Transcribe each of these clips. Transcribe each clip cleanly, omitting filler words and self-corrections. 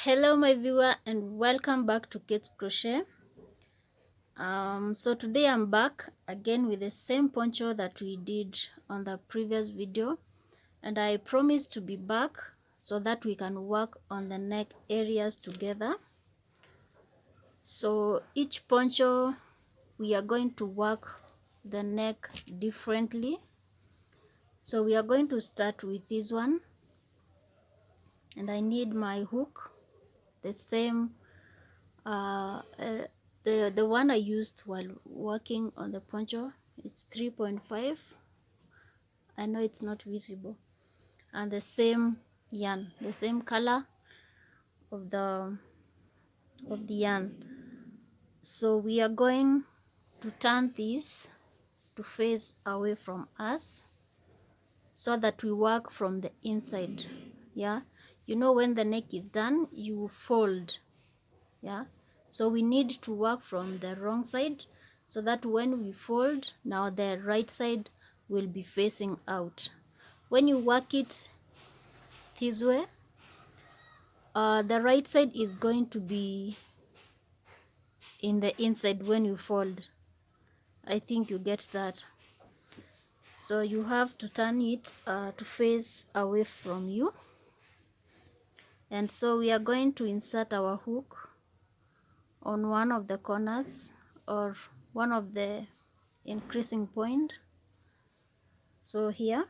Hello my viewer and welcome back to Kate's Crochet. So today I'm back again with the same poncho that we did on the previous video, and I promise to be back so that we can work on the neck areas together. So each poncho we are going to work the neck differently. So we are going to start with this one, and I need my hook, the same the one I used while working on the poncho. It's 3.5. I know it's not visible, and the same yarn, the same color of the yarn. So we are going to turn this to face away from us so that we work from the inside. Yeah, you know, when the neck is done you fold. Yeah, so we need to work from the wrong side so that when we fold, now the right side will be facing out. When you work it this way, the right side is going to be in the inside when you fold. I think you get that. So you have to turn it to face away from you. And so we are going to insert our hook on one of the corners or one of the increasing point, so here,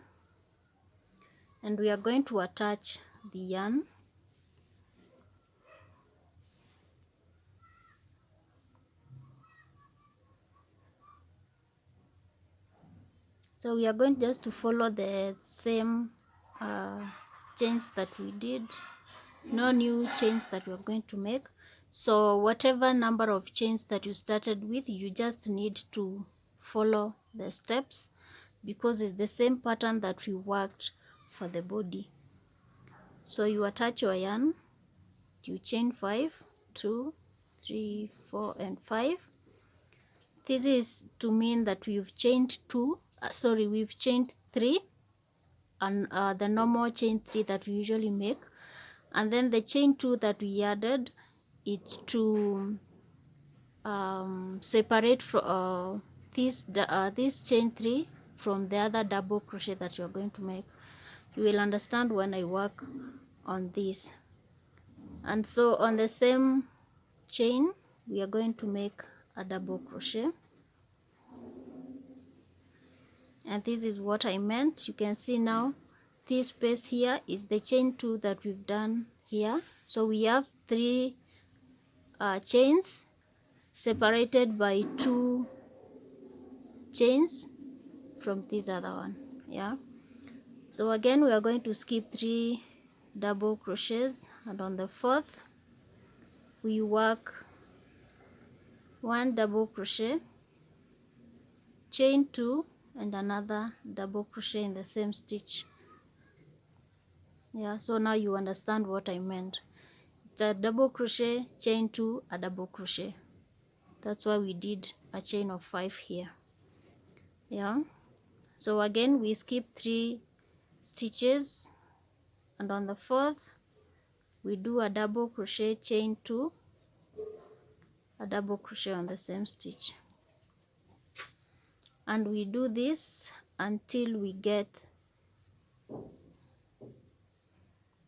and we are going to attach the yarn. So we are going just to follow the same chains that we did, no new chains that we are going to make. So whatever number of chains that you started with, you just need to follow the steps because it's the same pattern that we worked for the body. So you attach your yarn, you chain 5, 2, 3, 4 and 5. This is to mean that we've chained we've chained 3, and the normal chain 3 that we usually make, and then the chain 2 that we added, it's to separate this chain 3 from the other double crochet that you are going to make. You will understand when I work on this. And so on the same chain we are going to make a double crochet, and this is what I meant. You can see now this space here is the chain 2 that we've done here. So we have 3 chains separated by 2 chains from this other one. Yeah, so again we are going to skip 3 double crochets, and on the 4th we work 1 double crochet, chain 2 and another double crochet in the same stitch. Yeah, so now you understand what I meant. It's a double crochet, chain 2, a double crochet. That's why we did a chain of 5 here. Yeah, so again we skip 3 stitches, and on the 4th we do a double crochet, chain 2, a double crochet on the same stitch, and we do this until we get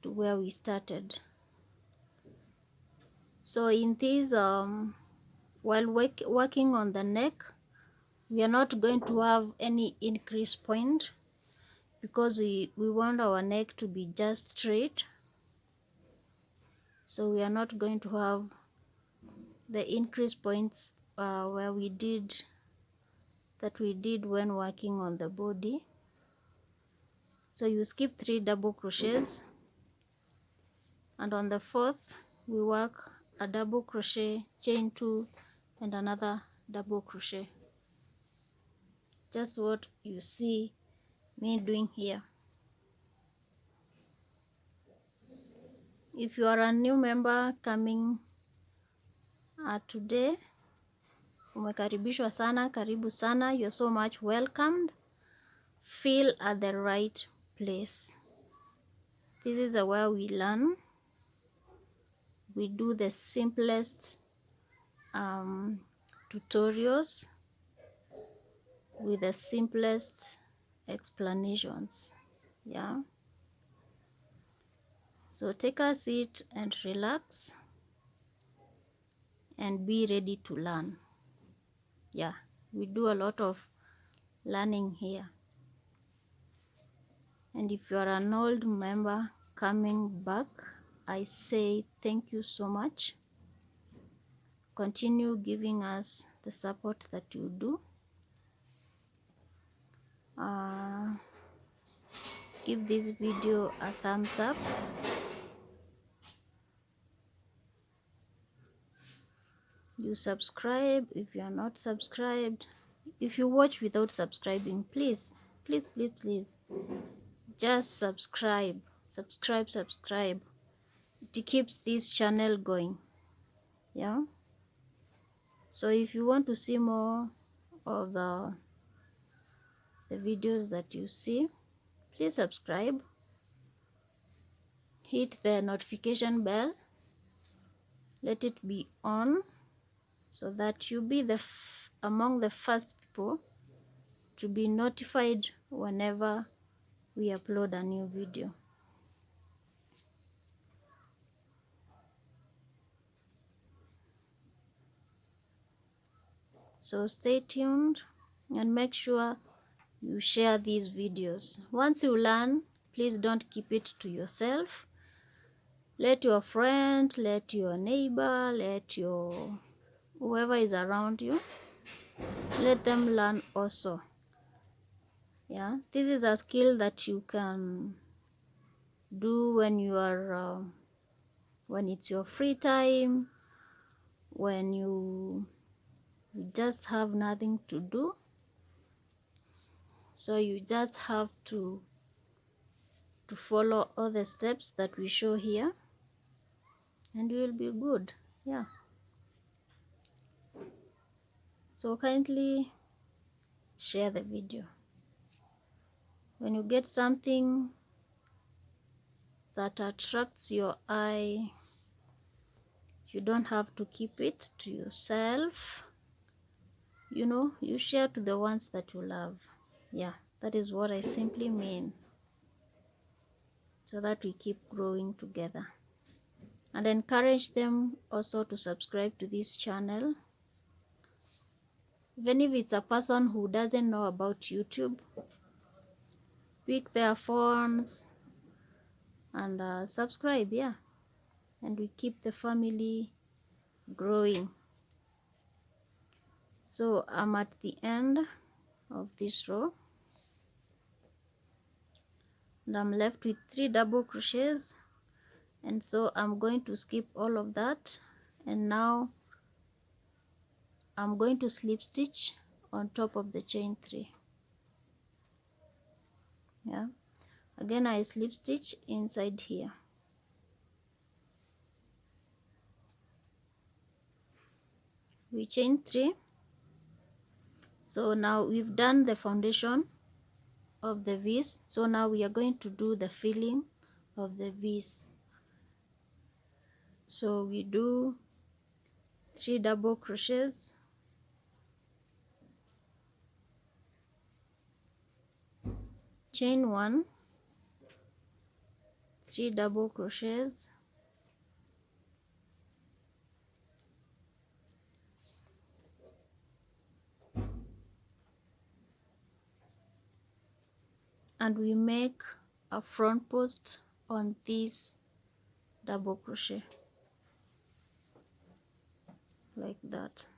to where we started. So in this while working on the neck, we are not going to have any increase point because we want our neck to be just straight. So we are not going to have the increase points where we did when working on the body. So you skip 3 double crochets, and on the 4th we work a double crochet, chain 2 and another double crochet, just what you see me doing here. If you are a new member coming today, umekaribishwa sana, karibu sana, you're so much welcomed. Feel at the right place. This is where we learn. we do the simplest tutorials with the simplest explanations. Yeah, so take a seat and relax and be ready to learn. Yeah, we do a lot of learning here. And if you are an old member coming back, I say thank you so much. Continue giving us the support that you do. Give this video a thumbs up. You subscribe if you are not subscribed. If you watch without subscribing, please just subscribe. It keeps this channel going. Yeah, so if you want to see more of the videos that you see, please subscribe, hit the notification bell, let it be on, so that you'll be among the first people to be notified whenever we upload a new video. So stay tuned and make sure you share these videos. Once you learn, please don't keep it to yourself. Let your friend, let your neighbor, let your whoever is around you, let them learn also. Yeah, this is a skill that you can do when you are when it's your free time, when you just have nothing to do. So you just have to follow all the steps that we show here, and you will be good. Yeah, so kindly share the video. When you get something that attracts your eye, you don't have to keep it to yourself. You know, you share to the ones that you love. Yeah, that is what I simply mean, so that we keep growing together. And encourage them also to subscribe to this channel. Even if it's a person who doesn't know about YouTube, pick their phones and subscribe. Yeah, and we keep the family growing. So I'm at the end of this row, and I'm left with 3 double crochets, and so I'm going to skip all of that, and now I'm going to slip stitch on top of the chain 3. Yeah, again I slip stitch inside here. We chain 3. So now we've done the foundation of the V's, so now we are going to do the filling of the V's. So we do 3 double crochets, chain 1, 3 double crochets, and we make a front post on this double crochet like that.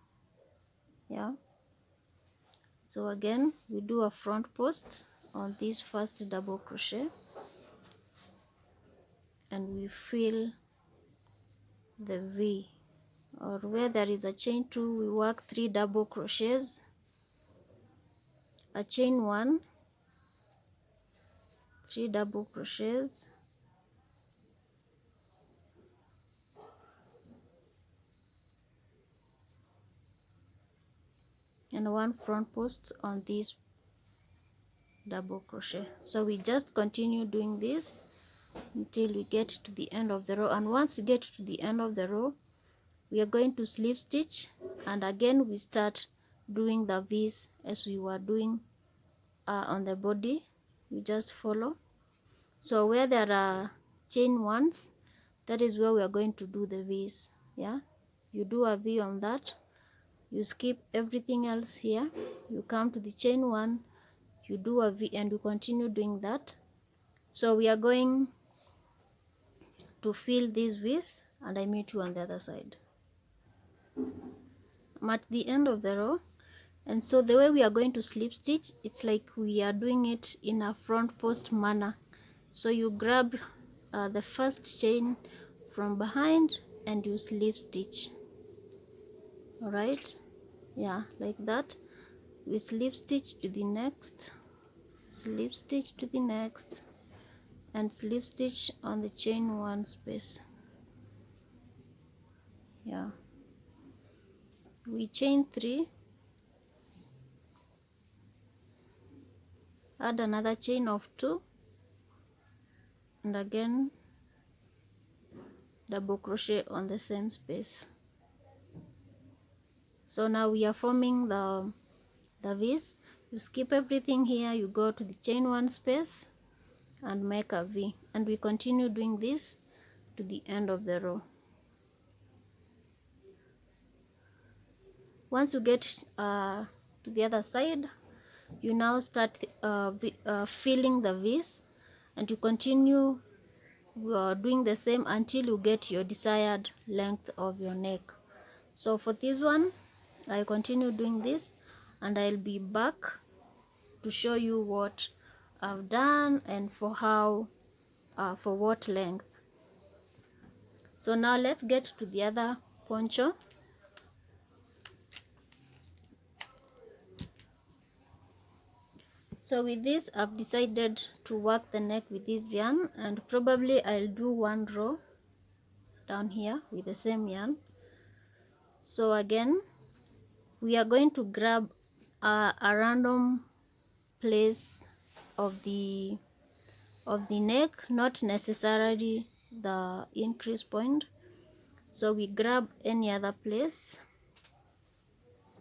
Yeah, so again we do a front post on this first double crochet, and we fill the V, or where there is a chain 2, we work 3 double crochets, a chain 1, 3 double crochets, and 1 front post on this double crochet. So we just continue doing this until we get to the end of the row. And once we get to the end of the row, we are going to slip stitch, and again we start doing the V's as we were doing on the body. You just follow. So where there are chain ones, that is where we are going to do the V's. Yeah, you do a V on that, you skip everything else here, you come to the chain one, you do a V, and you continue doing that. So we are going to fill these V's, and I meet you on the other side. I'm at the end of the row, and so the way we are going to slip stitch, it's like we are doing it in a front post manner. So you grab the first chain from behind and you slip stitch. All right, yeah, like that. We slip stitch to the next, slip stitch to the next, and slip stitch on the chain one space. Yeah, we chain 3, add another chain of 2, and again double crochet on the same space. So now we are forming the V's. You skip everything here, you go to the chain one space and make a V, and we continue doing this to the end of the row. Once you get to the other side, you now start filling the V's, and you continue doing the same until you get your desired length of your neck. So for this one, I continue doing this, and I'll be back to show you what I've done and for how for what length. So now let's get to the other poncho. So with this, I've decided to work the neck with this yarn, and probably I'll do one row down here with the same yarn. So again, we are going to grab a random place of the neck, not necessarily the increase point. So we grab any other place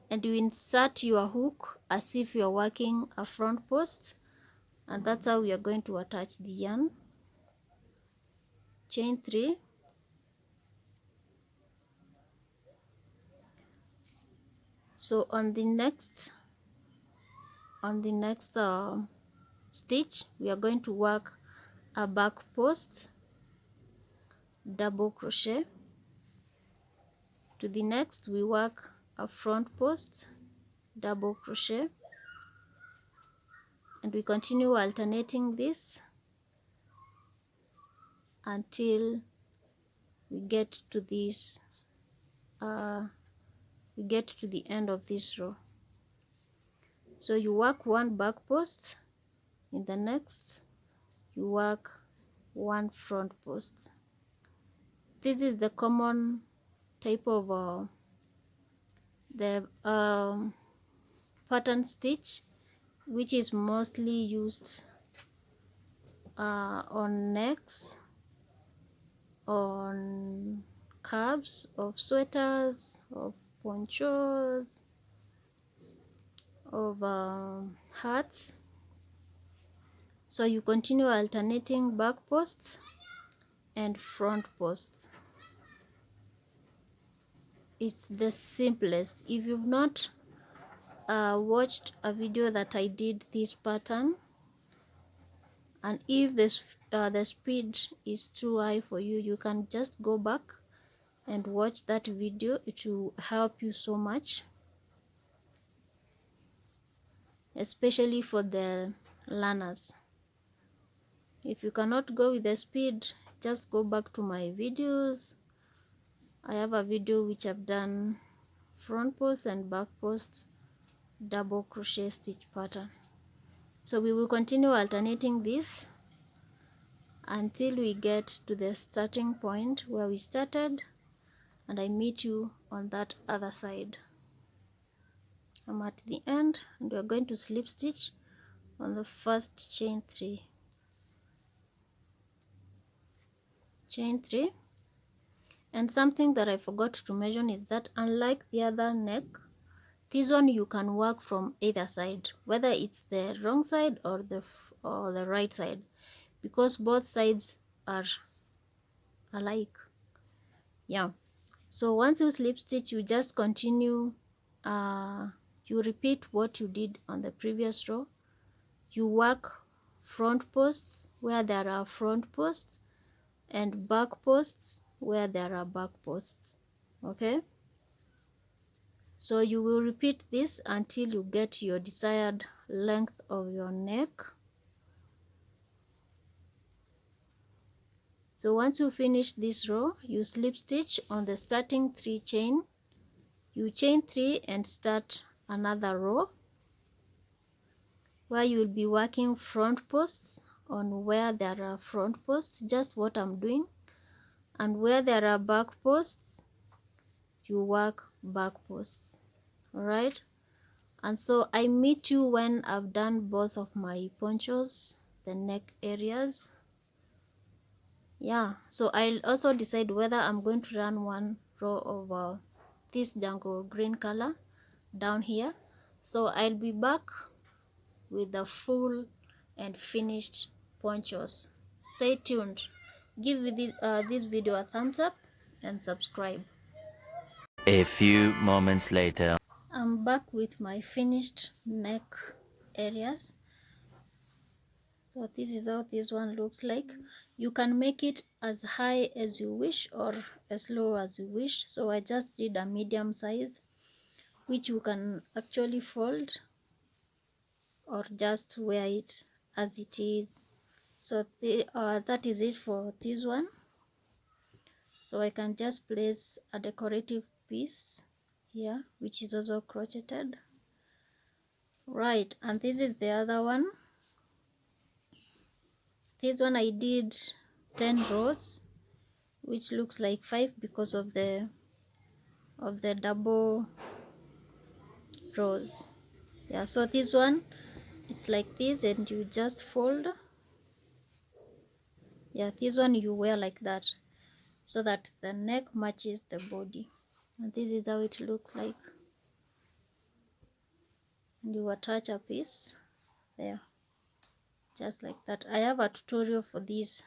and you insert your hook as if you're working a front post, and that's how we are going to attach the yarn. Chain 3, so on the next stitch we are going to work a back post, double crochet. To the next we work a front post, double crochet, and we continue alternating this until we get to this we get to the end of this row. So you work one back post, in the next you work one front post. This is the common type of the pattern stitch, which is mostly used on necks, on cuffs of sweaters, of ponchos, of hats. So you continue alternating back posts and front posts. It's the simplest. If you've not watched a video that I did this pattern, and if the speed is too high for you, you can just go back and watch that video. It will help you so much, especially for the learners. If you cannot go with the speed, just go back to my videos. I have a video which I've done front post and back post double crochet stitch pattern. So we will continue alternating this until we get to the starting point where we started, and I meet you on that other side. I'm at the end, and we're going to slip stitch on the first chain 3. chain 3. And something that I forgot to mention is that unlike the other neck, this one you can work from either side, whether it's the wrong side or the right side, because both sides are alike. Yeah, so once you slip stitch, you just continue, you repeat what you did on the previous row. You work front posts where there are front posts and back posts where there are back posts. Okay, so you will repeat this until you get your desired length of your neck. So once you finish this row, you slip stitch on the starting 3 chain, you chain 3 and start another row where you will be working front posts on where there are front posts, just what I'm doing, and where there are back posts you work back posts. All right, and so I meet you when I've done both of my ponchos, the neck areas. Yeah, so I'll also decide whether I'm going to run one row of this jungle green color down here. So I'll be back with the full and finished ponchos. Stay tuned. Give this video a thumbs up and subscribe. A few moments later. I'm back with my finished neck areas. So this is how this one looks like. You can make it as high as you wish or as low as you wish. So I just did a medium size, which you can actually fold or just wear it as it is. So that is it for this one. So I can just place a decorative piece here, which is also crocheted. Right, and this is the other one. This one I did 10 rows, which looks like 5 because of the double rows. Yeah, so this one, it's like this and you just fold. Yeah, this one you wear like that so that the neck matches the body, and this is how it looks like. And you attach a piece there just like that. I have a tutorial for this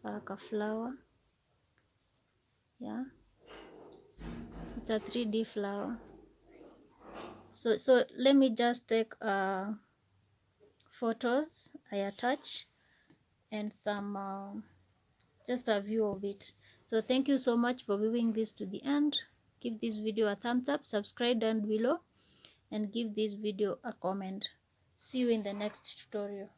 flower. Yeah, it's a 3D flower. So let me just take photos I attach and some just a view of it. So thank you so much for viewing this to the end. Give this video a thumbs up, subscribe down below, and give this video a comment. See you in the next tutorial.